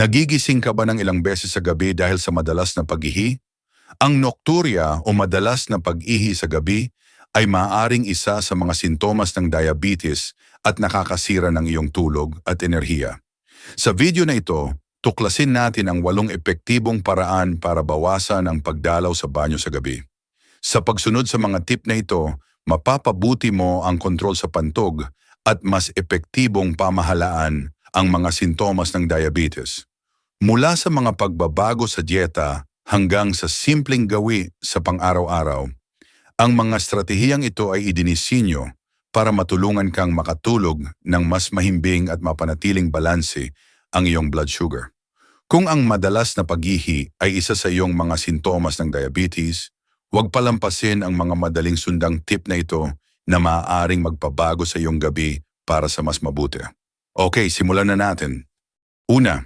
Nagigising ka ba ng ilang beses sa gabi dahil sa madalas na pag-ihi? Ang nocturia o madalas na pag-ihi sa gabi ay maaaring isa sa mga sintomas ng diabetes at nakakasira ng iyong tulog at enerhiya. Sa video na ito, tuklasin natin ang 8 epektibong paraan para bawasan ang pagdalaw sa banyo sa gabi. Sa pagsunod sa mga tip na ito, mapapabuti mo ang kontrol sa pantog at mas epektibong pamahalaan ang mga sintomas ng diabetes. Mula sa mga pagbabago sa dieta hanggang sa simpleng gawi sa pang-araw-araw, ang mga estratehiyang ito ay idinisinyo para matulungan kang makatulog ng mas mahimbing at mapanatiling balanse ang iyong blood sugar. Kung ang madalas na pag-ihi ay isa sa iyong mga sintomas ng diabetes, huwag palampasin ang mga madaling sundang tip na ito na maaaring magpabago sa iyong gabi para sa mas mabuti. Okay, simulan na natin. Una,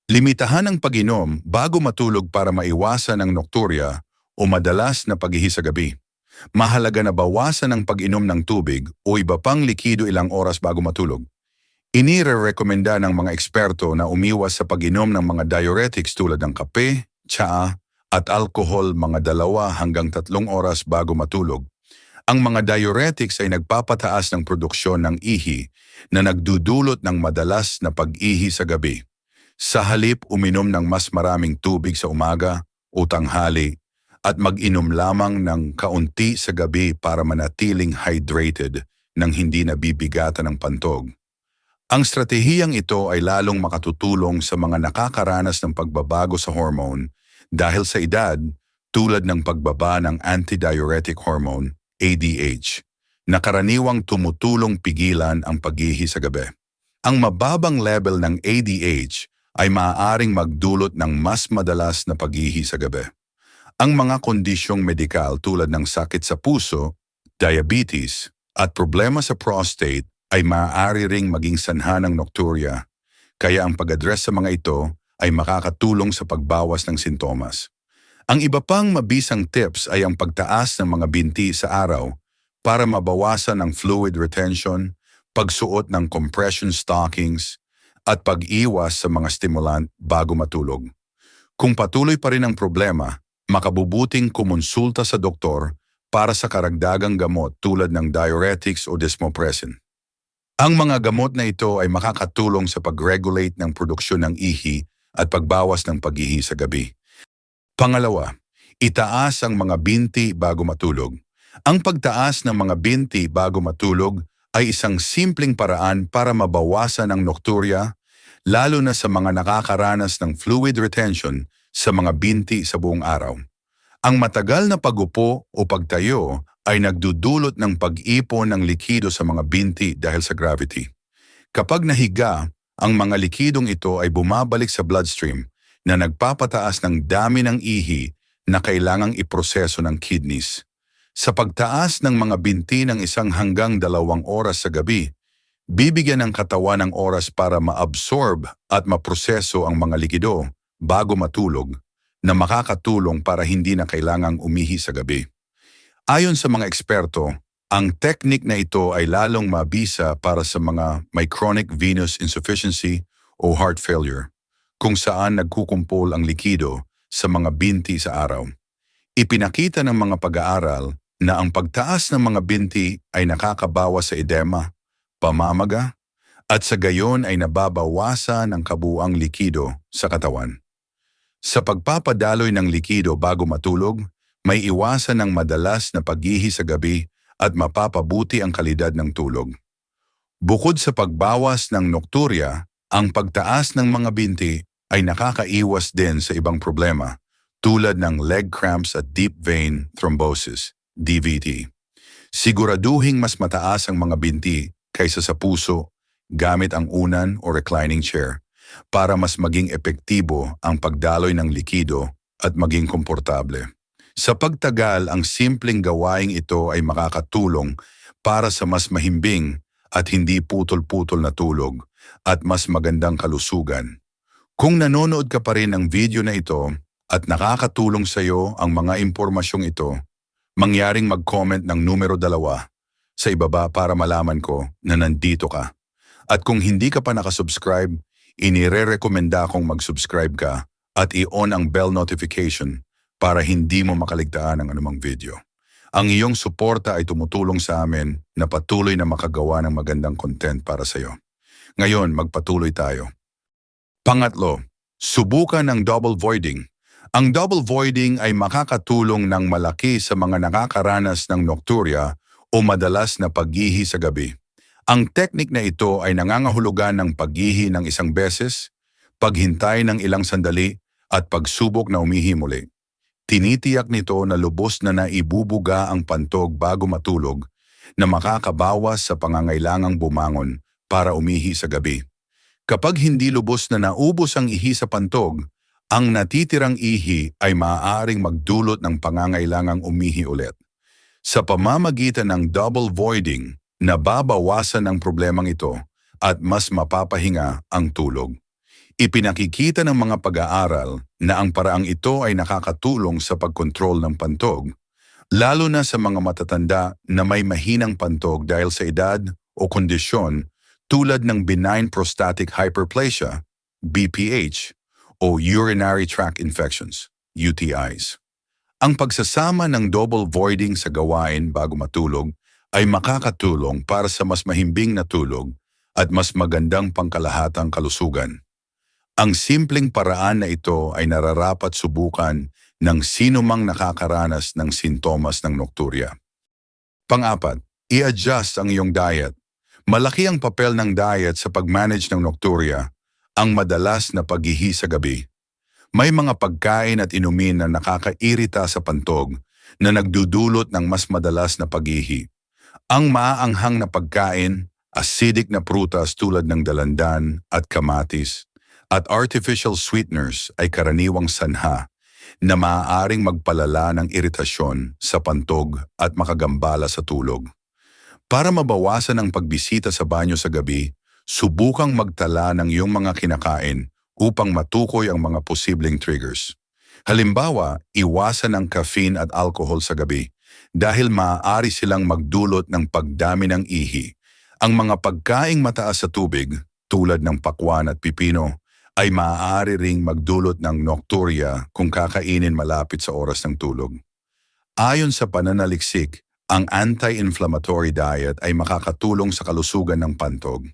limitahan ang pag-inom bago matulog para maiwasan ang nocturia o madalas na pag-ihi sa gabi. Mahalaga na bawasan ang pag-inom ng tubig o iba pang likido ilang oras bago matulog. Inirekomenda ng mga eksperto na umiwas sa pag-inom ng mga diuretics tulad ng kape, tsaa at alkohol mga 2 hanggang 3 oras bago matulog. Ang mga diuretics ay nagpapataas ng produksyon ng ihi na nagdudulot ng madalas na pag-ihi sa gabi. Sa halip uminom ng mas maraming tubig sa umaga o tanghali at mag-inom lamang ng kaunti sa gabi para manatiling hydrated nang hindi nabibigatan ng pantog. Ang stratehiyang ito ay lalong makatutulong sa mga nakakaranas ng pagbabago sa hormone dahil sa edad tulad ng pagbaba ng antidiuretic hormone, ADH, na karaniwang tumutulong pigilan ang pag-ihi sa gabi. Ang mababang level ng ADH ay maaaring magdulot ng mas madalas na pag-ihi sa gabi. Ang mga kondisyong medikal tulad ng sakit sa puso, diabetes, at problema sa prostate ay maaari ring maging sanha ng nocturia, kaya ang pag-address sa mga ito ay makakatulong sa pagbawas ng sintomas. Ang iba pang mabisang tips ay ang pagtaas ng mga binti sa araw para mabawasan ang fluid retention, pagsuot ng compression stockings, at pag-iwas sa mga stimulant bago matulog. Kung patuloy pa rin ang problema, makabubuting kumonsulta sa doktor para sa karagdagang gamot tulad ng diuretics o desmopressin. Ang mga gamot na ito ay makakatulong sa pag-regulate ng produksyon ng ihi at pagbawas ng pag-ihi sa gabi. Pangalawa, itaas ang mga binti bago matulog. Ang pagtaas ng mga binti bago matulog ay isang simpleng paraan para mabawasan ang nocturia, lalo na sa mga nakakaranas ng fluid retention sa mga binti sa buong araw. Ang matagal na pag-upo o pagtayo ay nagdudulot ng pag-ipon ng likido sa mga binti dahil sa gravity. Kapag nahiga, ang mga likidong ito ay bumabalik sa bloodstream na nagpapataas ng dami ng ihi na kailangang iproseso ng kidneys. Sa pagtaas ng mga binti ng 1 hanggang 2 oras sa gabi, bibigyan ng katawan ng oras para ma-absorb at maproseso ang mga likido bago matulog na makakatulong para hindi na kailangang umihi sa gabi. Ayon sa mga eksperto, ang technique na ito ay lalong mabisa para sa mga may chronic venous insufficiency o heart failure, kung saan nagkukumpol ang likido sa mga binti sa araw. Ipinakita ng mga pag-aaral na ang pagtaas ng mga binti ay nakakabawas sa edema, pamamaga, at sa gayon ay nababawasan ang kabuuang likido sa katawan. Sa pagpapadaloy ng likido bago matulog, may iwasan ng madalas na pag-ihi sa gabi at mapapabuti ang kalidad ng tulog. Bukod sa pagbawas ng nocturia, ang pagtaas ng mga binti ay nakakaiwas din sa ibang problema tulad ng leg cramps at deep vein thrombosis, DVT. Siguraduhing mas mataas ang mga binti kaysa sa puso gamit ang unan o reclining chair para mas maging epektibo ang pagdaloy ng likido at maging komportable. Sa pagtagal, ang simpleng gawaing ito ay makakatulong para sa mas mahimbing at hindi putol-putol na tulog at mas magandang kalusugan. Kung nanonood ka pa rin ng video na ito at nakakatulong sa iyo ang mga impormasyong ito, mangyaring mag-comment ng numero 2 sa ibaba para malaman ko na nandito ka. At kung hindi ka pa nakasubscribe, Inirerekomenda kong mag-subscribe ka at i-on ang bell notification para hindi mo makaligtaan ang anumang video. Ang iyong suporta ay tumutulong sa amin na patuloy na makagawa ng magandang content para sa iyo. Ngayon, magpatuloy tayo. Pangatlo, subukan ng double voiding. Ang double voiding ay makakatulong ng malaki sa mga nakakaranas ng nocturia o madalas na paghihi sa gabi. Ang teknik na ito ay nangangahulugan ng paghihi ng isang beses, paghintay ng ilang sandali at pagsubok na umihi muli. Tinitiyak nito na lubos na naibubuga ang pantog bago matulog na makakabawas sa pangangailangang bumangon para umihi sa gabi. Kapag hindi lubos na naubos ang ihi sa pantog, ang natitirang ihi ay maaaring magdulot ng pangangailangang umihi ulit. Sa pamamagitan ng double voiding, nababawasan ang problemang ito at mas mapapahinga ang tulog. Ipinakikita ng mga pag-aaral na ang paraang ito ay nakakatulong sa pagkontrol ng pantog, lalo na sa mga matatanda na may mahinang pantog dahil sa edad o kondisyon tulad ng benign prostatic hyperplasia, BPH, o urinary tract infections, UTIs. Ang pagsasama ng double voiding sa gawain bago matulog ay makakatulong para sa mas mahimbing na tulog at mas magandang pangkalahatang kalusugan. Ang simpleng paraan na ito ay nararapat subukan ng sino mang nakakaranas ng sintomas ng nocturia. Pang-apat, i-adjust ang iyong diet. Malaki ang papel ng diet sa pag-manage ng nocturia, ang madalas na paghihi sa gabi. May mga pagkain at inumin na nakakairita sa pantog na nagdudulot ng mas madalas na paghihi. Ang maaanghang na pagkain, acidic na prutas tulad ng dalandan at kamatis, at artificial sweeteners ay karaniwang sanha na maaaring magpalala ng iritasyon sa pantog at makagambala sa tulog. Para mabawasan ang pagbisita sa banyo sa gabi, subukang magtala ng iyong mga kinakain upang matukoy ang mga posibleng triggers. Halimbawa, iwasan ang caffeine at alcohol sa gabi dahil maaari silang magdulot ng pagdami ng ihi. Ang mga pagkaing mataas sa tubig, tulad ng pakwan at pipino, ay maaari ring magdulot ng nocturia kung kakainin malapit sa oras ng tulog. Ayon sa pananaliksik, ang anti-inflammatory diet ay makakatulong sa kalusugan ng pantog.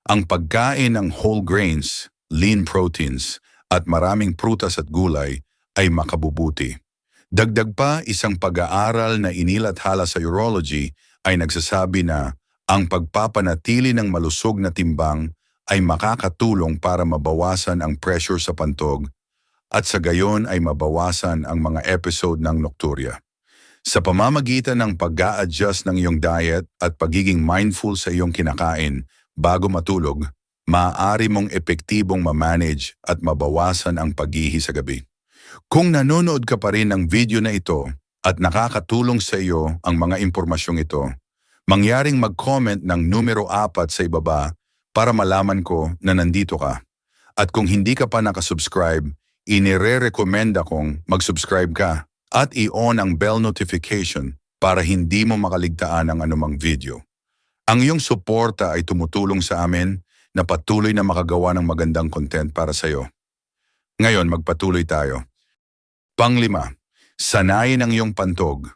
Ang pagkain ng whole grains, lean proteins, at maraming prutas at gulay ay makabubuti. Dagdag pa, isang pag-aaral na inilathala sa urology ay nagsasabi na ang pagpapanatili ng malusog na timbang ay makakatulong para mabawasan ang pressure sa pantog at sa gayon ay mabawasan ang mga episode ng nocturia. Sa pamamagitan ng pag-a-adjust ng iyong diet at pagiging mindful sa iyong kinakain bago matulog, maaari mong epektibong ma-manage at mabawasan ang paghihi sa gabi. Kung nanonood ka pa rin ng video na ito at nakakatulong sa iyo ang mga impormasyong ito, mangyaring mag-comment ng numero 4 sa ibaba para malaman ko na nandito ka. At kung hindi ka pa nakasubscribe, inirerekomenda kong mag-subscribe ka at i-on ang bell notification para hindi mo makaligtaan ang anumang video. Ang iyong suporta ay tumutulong sa amin na patuloy na makagawa ng magandang content para sa iyo. Ngayon, magpatuloy tayo. Pang-5, sanayin ang iyong pantog.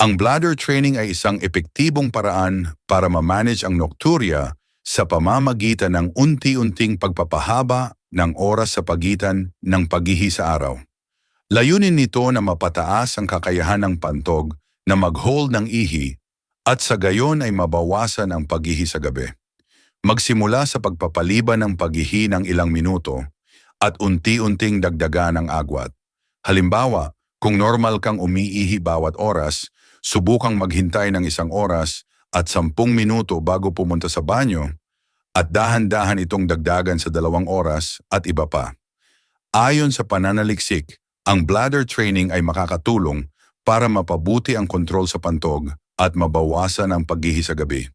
Ang bladder training ay isang epektibong paraan para ma-manage ang nocturia sa pamamagitan ng unti-unting pagpapahaba ng oras sa pagitan ng paghihi sa araw. Layunin nito na mapataas ang kakayahan ng pantog na mag-hold ng ihi at sa gayon ay mabawasan ang paghihi sa gabi. Magsimula sa pagpapaliban ng paghihi ng ilang minuto at unti-unting dagdagan ang agwat. Halimbawa, kung normal kang umiihi bawat oras, subukang maghintay ng 1 oras at 10 minuto bago pumunta sa banyo at dahan-dahan itong dagdagan sa 2 oras at iba pa. Ayon sa pananaliksik, ang bladder training ay makakatulong para mapabuti ang kontrol sa pantog at mabawasan ang paghihi sa gabi.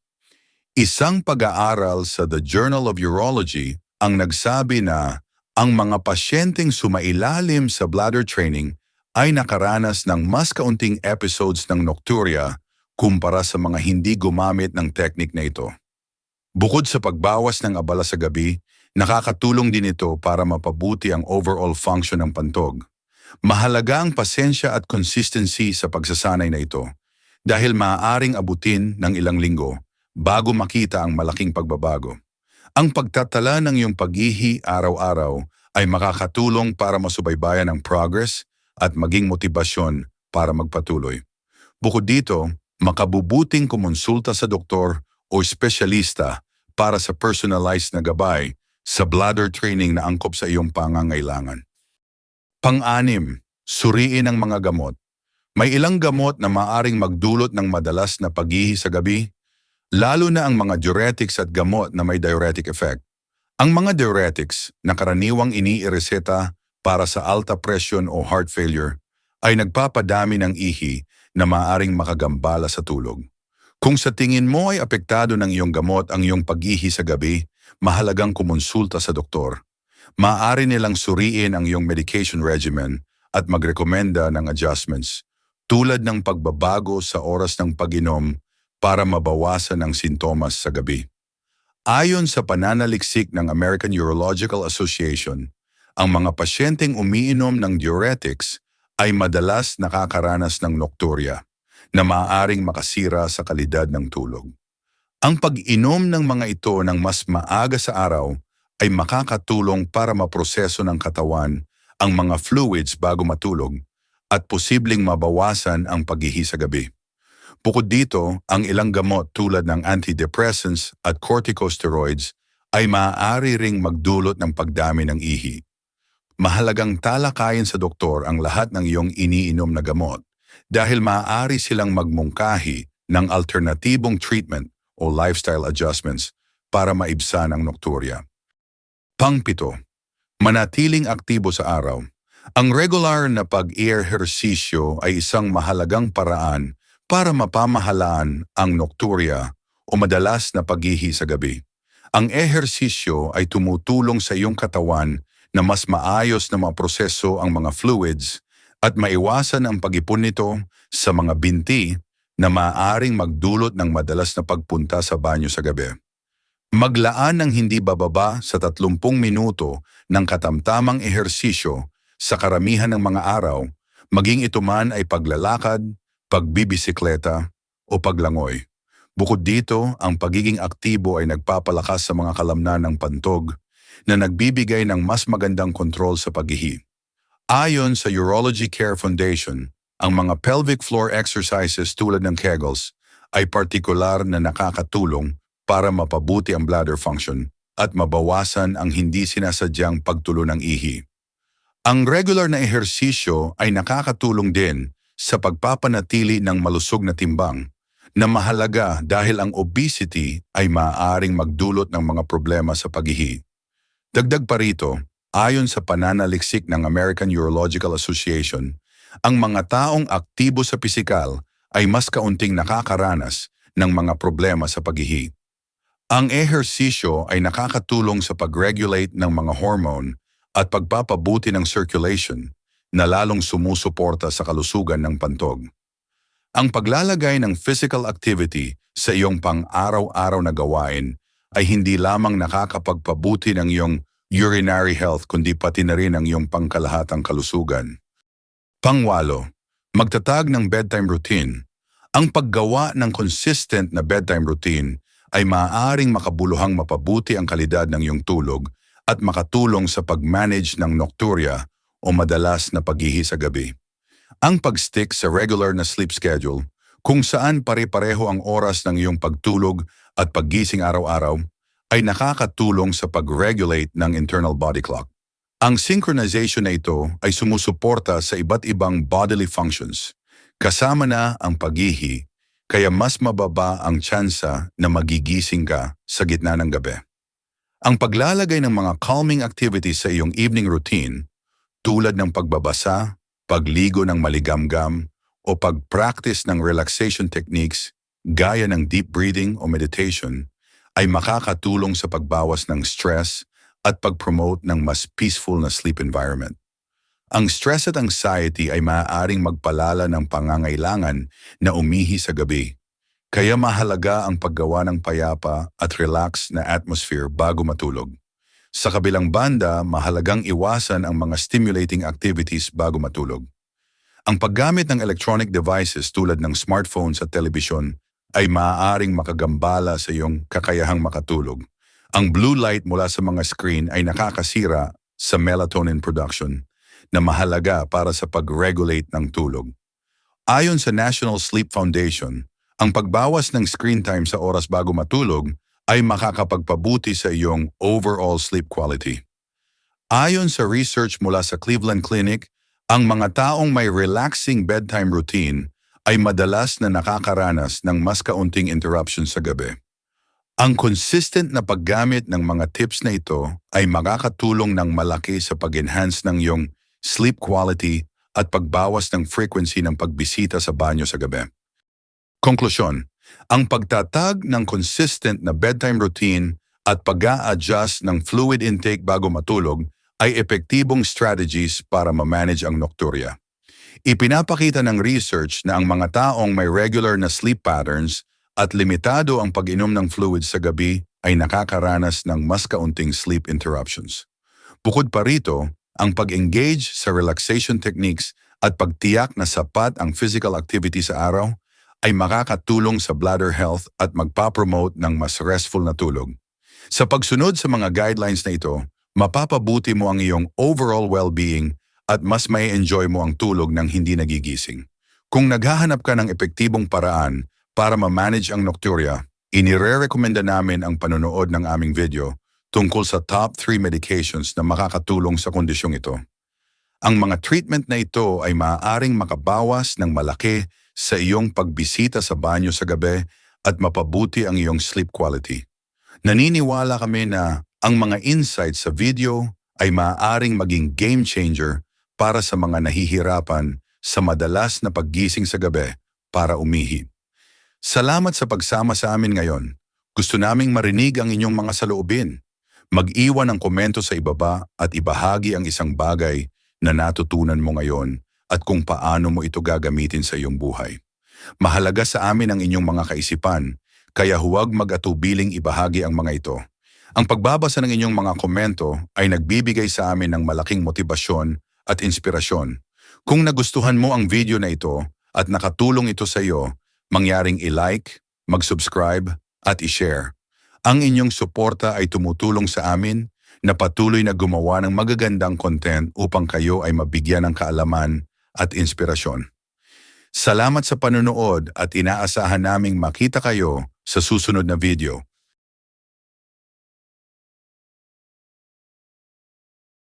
Isang pag-aaral sa The Journal of Urology ang nagsabi na ang mga pasyenteng sumailalim sa bladder training ay nakaranas ng mas kaunting episodes ng nocturia kumpara sa mga hindi gumamit ng teknik na ito. Bukod sa pagbawas ng abala sa gabi, Nakakatulong din ito para mapabuti ang overall function ng pantog. Mahalaga ang pasensya at consistency sa pagsasanay na ito dahil maaaring abutin ng ilang linggo bago makita ang malaking pagbabago. Ang pagtatala ng iyong pag-ihi araw-araw ay makakatulong para masubaybayan ang progress at maging motibasyon para magpatuloy. Bukod dito, makabubuting kumonsulta sa doktor o espesyalista para sa personalized na gabay sa bladder training na angkop sa iyong pangangailangan. Pang-anim, suriin ang mga gamot. May ilang gamot na maaaring magdulot ng madalas na pag-ihi sa gabi, lalo na ang mga diuretics at gamot na may diuretic effect. Ang mga diuretics na karaniwang iniireseta para sa alta presyon o heart failure ay nagpapadami ng ihi na maaaring makagambala sa tulog. Kung sa tingin mo ay apektado ng iyong gamot ang iyong pag-ihi sa gabi, mahalagang kumonsulta sa doktor. Maaari nilang suriin ang iyong medication regimen at magrekomenda ng adjustments, tulad ng pagbabago sa oras ng pag-inom para mabawasan ang sintomas sa gabi. Ayon sa pananaliksik ng American Urological Association, ang mga pasyenteng umiinom ng diuretics ay madalas nakakaranas ng nocturia na maaaring makasira sa kalidad ng tulog. Ang pag-inom ng mga ito ng mas maaga sa araw ay makakatulong para maproseso ng katawan ang mga fluids bago matulog at posibleng mabawasan ang pag-ihi sa gabi. Bukod dito, ang ilang gamot tulad ng antidepressants at corticosteroids ay maaari ring magdulot ng pagdami ng ihi. Mahalagang talakayin sa doktor ang lahat ng iyong iniinom na gamot dahil maaari silang magmungkahi ng alternatibong treatment o lifestyle adjustments para maibsan ang nocturia. Pang-7, manatiling aktibo sa araw. Ang regular na pag-ehersisyo ay isang mahalagang paraan para mapamahalaan ang nocturia o madalas na pag-ihi sa gabi. Ang ehersisyo ay tumutulong sa iyong katawan na mas maayos na maproseso ang mga fluids at maiwasan ang pag-ipon nito sa mga binti na maaaring magdulot ng madalas na pagpunta sa banyo sa gabi. Maglaan ng hindi bababa sa 30 minuto ng katamtamang ehersisyo sa karamihan ng mga araw, maging ito man ay paglalakad, pagbibisikleta o paglangoy. Bukod dito, ang pagiging aktibo ay nagpapalakas sa mga kalamnan ng pantog na nagbibigay ng mas magandang kontrol sa pag-ihi. Ayon sa Urology Care Foundation, ang mga pelvic floor exercises tulad ng Kegels ay partikular na nakakatulong para mapabuti ang bladder function at mabawasan ang hindi sinasadyang pagtulo ng ihi. Ang regular na ehersisyo ay nakakatulong din sa pagpapanatili ng malusog na timbang na mahalaga dahil ang obesity ay maaaring magdulot ng mga problema sa pag-ihi. Dagdag pa rito, ayon sa pananaliksik ng American Urological Association, ang mga taong aktibo sa pisikal ay mas kaunting nakakaranas ng mga problema sa pag-ihi. Ang ehersisyo ay nakakatulong sa pag-regulate ng mga hormone at pagpapabuti ng circulation na lalong sumusuporta sa kalusugan ng pantog. Ang paglalagay ng physical activity sa iyong pang-araw-araw na gawain ay hindi lamang nakakapagpabuti ng iyong urinary health kundi pati na rin ang iyong pangkalahatang kalusugan. Pang-8, magtatag ng bedtime routine. Ang paggawa ng consistent na bedtime routine ay maaaring makabuluhang mapabuti ang kalidad ng iyong tulog at makatulong sa pag-manage ng nocturia o madalas na pag-ihi sa gabi. Ang pag-stick sa regular na sleep schedule, kung saan pare-pareho ang oras ng iyong pagtulog at paggising araw-araw, ay nakakatulong sa pag-regulate ng internal body clock. Ang synchronization na ito ay sumusuporta sa iba't ibang bodily functions, kasama na ang pag-ihi, kaya mas mababa ang tsansa na magigising ka sa gitna ng gabi. Ang paglalagay ng mga calming activities sa iyong evening routine, tulad ng pagbabasa, pagligo ng maligamgam, o pag-practice ng relaxation techniques gaya ng deep breathing o meditation, ay makakatulong sa pagbawas ng stress at pag-promote ng mas peaceful na sleep environment. Ang stress at anxiety ay maaaring magpalala ng pangangailangan na umihi sa gabi, kaya mahalaga ang paggawa ng payapa at relax na atmosphere bago matulog. Sa kabilang banda, mahalagang iwasan ang mga stimulating activities bago matulog. Ang paggamit ng electronic devices tulad ng smartphones at telebisyon ay maaaring makagambala sa iyong kakayahang makatulog. Ang blue light mula sa mga screen ay nakakasira sa melatonin production na mahalaga para sa pag-regulate ng tulog. Ayon sa National Sleep Foundation, ang pagbawas ng screen time sa oras bago matulog ay makakapagpabuti sa iyong overall sleep quality. Ayon sa research mula sa Cleveland Clinic, ang mga taong may relaxing bedtime routine ay madalas na nakakaranas ng mas kaunting interruption sa gabi. Ang consistent na paggamit ng mga tips na ito ay makakatulong ng malaki sa pag-enhance ng iyong sleep quality at pagbawas ng frequency ng pagbisita sa banyo sa gabi. Konklusyon, ang pagtatag ng consistent na bedtime routine at pag-a-adjust ng fluid intake bago matulog ay epektibong strategies para ma-manage ang nocturia. Ipinapakita ng research na ang mga taong may regular na sleep patterns at limitado ang pag-inom ng fluids sa gabi ay nakakaranas ng mas kaunting sleep interruptions. Bukod pa rito, ang pag-engage sa relaxation techniques at pagtiyak na sapat ang physical activity sa araw ay makakatulong sa bladder health at magpapromote ng mas restful na tulog. Sa pagsunod sa mga guidelines na ito, mapapabuti mo ang iyong overall well-being at mas may enjoy mo ang tulog ng hindi nagigising. Kung naghahanap ka ng epektibong paraan para ma-manage ang nocturia, inire-recommenda namin ang panonood ng aming video tungkol sa top 3 medications na makakatulong sa kondisyong ito. Ang mga treatment na ito ay maaaring makabawas ng malaki sa iyong pagbisita sa banyo sa gabi at mapabuti ang iyong sleep quality. Naniniwala kami na ang mga insights sa video ay maaaring maging game changer para sa mga nahihirapan sa madalas na paggising sa gabi para umihi. Salamat sa pagsama sa amin ngayon. Gusto naming marinig ang inyong mga saloobin. Mag-iwan ng komento sa ibaba at ibahagi ang isang bagay na natutunan mo ngayon at kung paano mo ito gagamitin sa iyong buhay. Mahalaga sa amin ang inyong mga kaisipan, kaya huwag mag-atubiling ibahagi ang mga ito. Ang pagbabasa ng inyong mga komento ay nagbibigay sa amin ng malaking motibasyon at inspirasyon. Kung nagustuhan mo ang video na ito at nakatulong ito sa iyo, mangyaring i-like, mag-subscribe at i-share. Ang inyong suporta ay tumutulong sa amin na patuloy na gumawa ng magagandang content upang kayo ay mabigyan ng kaalaman at inspirasyon. Salamat sa panonood at inaasahan naming makita kayo sa susunod na video.